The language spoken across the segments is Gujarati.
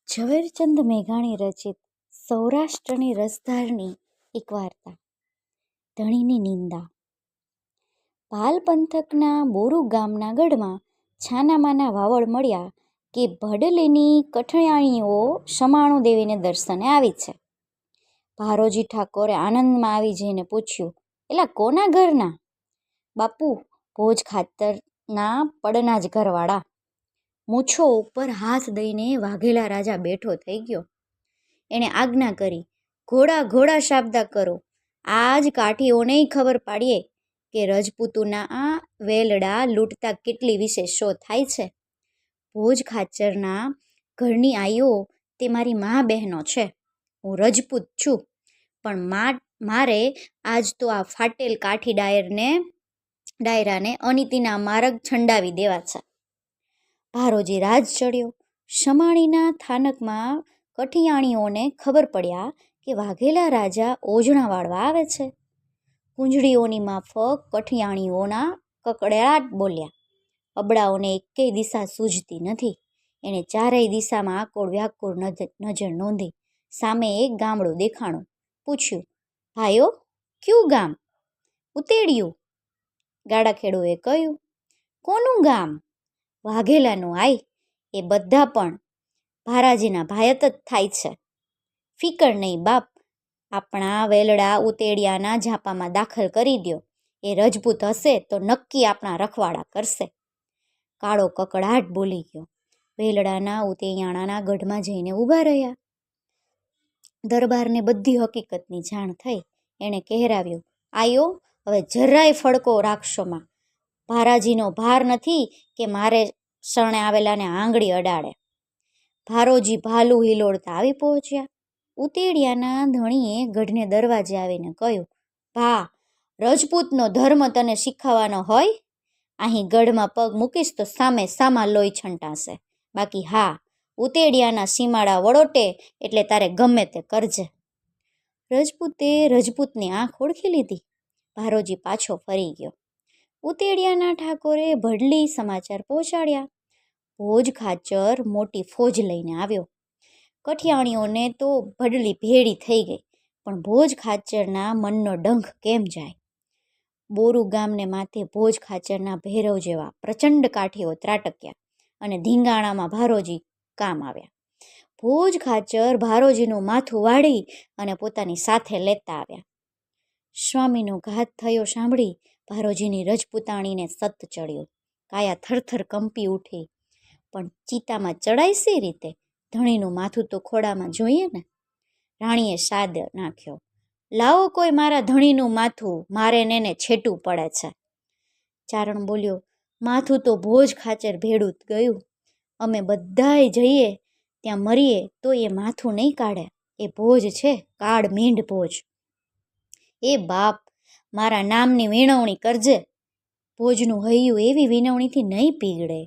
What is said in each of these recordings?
ઝવેરચંદ મેઘાણી રચિત સૌરાષ્ટ્રની રસધારની એક વાર્તા. ધણીની નિંદા. પાલ પંથકના બોરુ ગામના ગઢમાં છાનામાના વાવડ મળ્યા કે ભડલીની કઠયાણીઓ શમાણુ દેવીને દર્શને આવી છે. ભારોજી ઠાકોરે આનંદમાં આવી જઈને પૂછ્યું, એલા કોના ઘરના? બાપુ, ભોજ ખાતરના પડના જ ઘરવાળા. મૂછો ઉપર હાથ દઈને વાઘેલા રાજા બેઠો થઈ ગયો. એણે આજ્ઞા કરી, ઘોડા ઘોડા શાબદા કરો. આજ કાઠીઓનેય ખબર પાડીએ કે રજપૂતોના આ વેલડા લૂંટતા કેટલી વિશે શો થાય છે. ભોજ ખાચરના ઘરની આઈઓ તે મારી મા બહેનો છે. હું રજપૂત છું, પણ મારે આજ તો આ ફાટેલ કાઠી ડાયરાને અનીતિના માર્ગ છંડાવી દેવા છે. ભારોજી રાજ ચડ્યો. શમાણીના થાનકમાં કઠિયાણીઓને ખબર પડ્યા કે વાઘેલા રાજા ઓજણા વાળવા આવે છે. કુંજળીઓની માફક કઠિયાણીઓના કકડાટ બોલ્યા. અબડાઓને એકેય દિશા સૂઝતી નથી. એણે ચારેય દિશામાં આકોળ વ્યાકોળ નજર નોંધી. સામે એક ગામડું દેખાણું. પૂછ્યું, ભાઈઓ, ક્યું ગામ? ઉતેડિયું, ગાડાખેડુએ કહ્યું. કોનું ગામ? વાઘેલાનું. આય, એ બધા પણ ભારાજીના ભાયત જ થાય છે. ફિકર નહીં બાપ, આપણા વેલડા ઉતેડિયાના ઝાપામાં દાખલ કરી દ્યો. એ રજપૂત હશે તો નક્કી આપણા રખવાડા કરશે. કાળો કકડાટ બોલી ગયો. વેલડાના ઉતેયાણાના ગઢમાં જઈને ઊભા રહ્યા. દરબારને બધી હકીકતની જાણ થઈ. એણે કહેરાવ્યું, આયો, હવે જરાય ફડકો રાખશોમાં. ભારાજીનો ભાર નથી કે મારે શરણે આવેલાને આંગળી અડાડે. ભારોજી ભાલું હિલોડતા આવી પહોંચ્યા. ઉતેડિયાના ધણીએ ગઢને દરવાજે આવીને કહ્યું, ભા, રજપૂતનો ધર્મ તને શીખવવાનો હોય? અહીં ગઢમાં પગ મૂકીશ તો સામે સામા લોહી છંટાશે. બાકી હા, ઉતેડિયાના સીમાડા વળોટે એટલે તારે ગમે તે કરજે. રજપૂતે રજપૂતની આંખ ઓળખી લીધી. ભારોજી પાછો ફરી ગયો. ઉતેડિયાના ઠાકોરે ભડલી સમાચાર પહોંચાડ્યા. ભોજ ખાચર મોટી ફોજ લઈને આવ્યો. કઠિયાણીઓને તો ભડલી ભેળી થઈ ગઈ, પણ ભોજ ખાચરના મનનો ડંખ કેમ જાય? બોરુ ગામને માથે ભોજ ખાચરના ભૈરવ જેવા પ્રચંડ કાઠીઓ ત્રાટક્યા અને ધીંગાણામાં ભારોજી કામ આવ્યા. ભોજ ખાચર ભારોજીનું માથું વાળી અને પોતાની સાથે લેતા આવ્યા. સ્વામીનો ઘાત થયો સાંભળી ભારોજીની રજપૂતાણીને સત ચડ્યો. કાયા થરથર કંપી ઉઠી. પણ ચિતામાં ચડાય સી રીતે? ધણીનું માથું તો ખોડામાં જોઈએ ને. રાણીએ સાદ નાખ્યો, લાવો કોઈ મારા ધણીનું માથું, મારે ને છેટું પડે છે. ચારણ બોલ્યો, માથું તો ભોજ ખાચર ભેડું ગયું. અમે બધાય જઈએ ત્યાં મરીએ તો એ માથું નહીં કાઢે. એ ભોજ છે, કાળ મીંઢ ભોજ. એ બાપ, મારા નામની વિનવણી કરજે. ભોજનું હૈયું એવી વિનવણીથી નહીં પીગળે.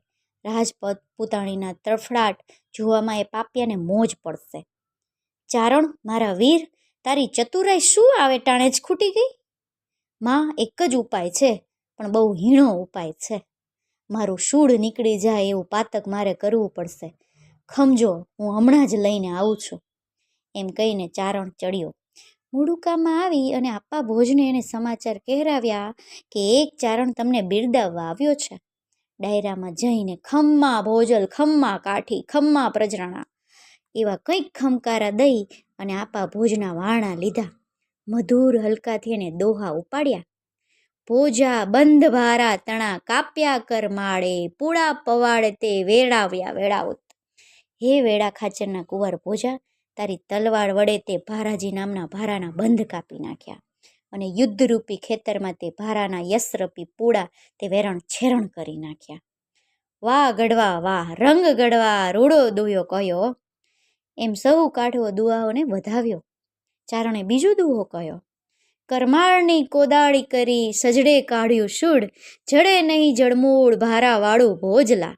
રાજપત પુતાણીના તરફડાટ જોવામાં એ પાપિયાને મોજ પડશે. ચારણ, મારા વીર, તારી ચતુરાઈ શું આવે ટાણે જ ખૂટી ગઈ? માં, એક જ ઉપાય છે, પણ બહુ હીણો ઉપાય છે. મારું શૂળ નીકળી જાય એવું પાતક મારે કરવું પડશે. ખમજો, હું હમણાં જ લઈને આવું છું. એમ કહીને ચારણ ચડ્યો. મુડુકામાં આવી અને આપા ભોજને એને સમાચાર કહેરાવ્યા કે એક ચારણ તમને બિરદાવવા આવ્યો છે. ડાયરામાં જઈને ખમ્મા ભોજલ, ખમ્મા કાઠી, ખમ્મા પ્રજરાણા એવા કંઈક ખમકારા દઈ અને આપા ભોજના વારણા લીધા. મધુર હલકાથી એને દોહા ઉપાડ્યા. ભોજા બંધ ભારા તણા કાપ્યા કર માળે, પૂળા પવાડે તે વેડાવ્યા વેડાવત. હે વેડા ખાચરના કુંવર ભોજા, તારી તલવાર વડે તે ભારાજી નામના ભારાના બંધ કાપી નાખ્યા અને યુદ્ધરૂપી ખેતરમાં તે ભારાના યશરૂપી પૂળા તે વેરણ છેરણ કરી નાખ્યા. વાહ ગઢવા વાહ, રંગ ગઢવા, રૂડો દુહ્યો કહ્યો. એમ સૌ કાઠવો દુહાઓને વધાવ્યો. ચારણે બીજો દુહો કહ્યો. કરમાળની કોદાળી કરી સજડે કાઢ્યું શૂળ, જડે નહીં જળમૂળ ભારાવાળું ભોજલા.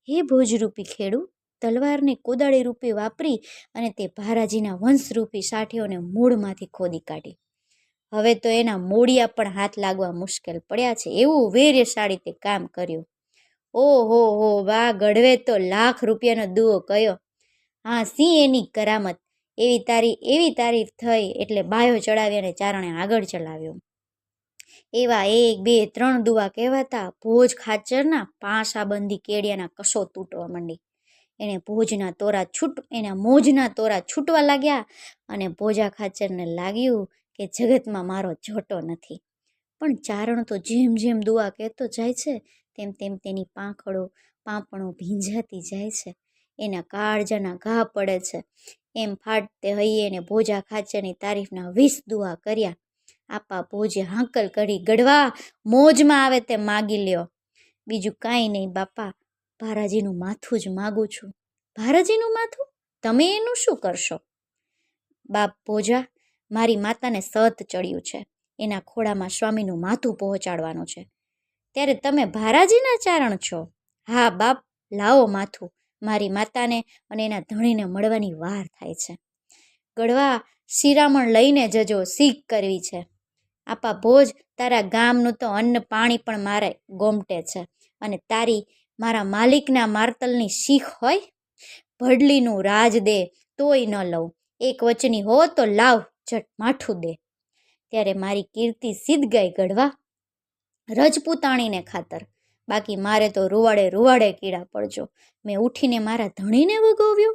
હે ભોજરૂપી ખેડૂ, તલવારને કોદાળી રૂપે વાપરી અને તે ભારાજીના વંશરૂપી સાઠીઓને મૂળમાંથી ખોદી કાઢી. હવે તો એના મૂળિયા પણ હાથ લાગવા મુશ્કેલ પડ્યા છે. એવું વીર્યશાળી તે કામ કર્યું. ઓહો હો, વાહ ગઢવે તો લાખ રૂપિયાનો દુઓ કયો. હા સિંહ એની કરામત. એવી તારીફ થઈ એટલે બાયો ચડાવી અને ચારણે આગળ ચલાવ્યો. એવા 1, 2, 3 દુવા કહેવાતા ભોજ ખાચરના પાંસાબંધી કેડિયાના કસો તૂટવા માંડી. એના મોજના તોરા છૂટવા લાગ્યા અને ભોજા ખાચરને લાગ્યું કે જગતમાં મારો જોટો નથી. પણ ચારણ તો જેમ જેમ દુઆ કહેતો જાય છે તેમ તેમ તેની પાંપણો ભીંજાતી જાય છે. એના કાળજાના ઘા પડે છે. એમ ફાટતે હૈયે એને ભોજા ખાચરની તારીફના 20 દુઆ કર્યા. આપા ભોજે હાંકલ કરી, ગઢવા મોજમાં આવે તે માગી લ્યો. બીજું કાંઈ નહીં બાપા, ભારાજીનું માથું જ માગું છું. ભારાજીનું માથું? તમે એનું શું કરશો? બાપ ભોજા, મારી માતાને સત ચડ્યું છે. એના ખોળામાં સ્વામીનું માથું પહોંચાડવાનું છે. ત્યારે તમે ભારાજીના ચારણ છો? હા બાપ, લાવો માથું. મારી માતાને અને એના ધણીને મળવાની વાર થાય છે. ગઢવા શિરામણ લઈને જજો, શીખ કરવી છે. આપા ભોજ, તારા ગામનું તો અન્ન પાણી પણ મારે ગોમટે છે અને તારી મારા માલિકના મારતલની શીખ હોય? ભડલીનું રાજ દે તોય ન લઉં. એક વચની હો તો લાવ, ઝટ માઠું દે. ત્યારે મારી કીર્તિ સિદ્ધ ગઈ ગઢવા, રજપૂતાણીને ખાતર. બાકી મારે તો રૂવાડે કીડા પડજો. મેં ઉઠીને મારા ધણીને વગોવ્યો.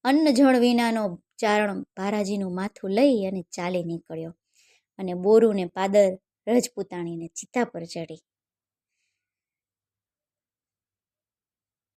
અન્ન જળ વિનાનો ચારણ ભારાજીનું માથું લઈ અને ચાલી નીકળ્યો અને બોરુને પાદર રજપૂતાણીને ચિત્તા પર ચડી.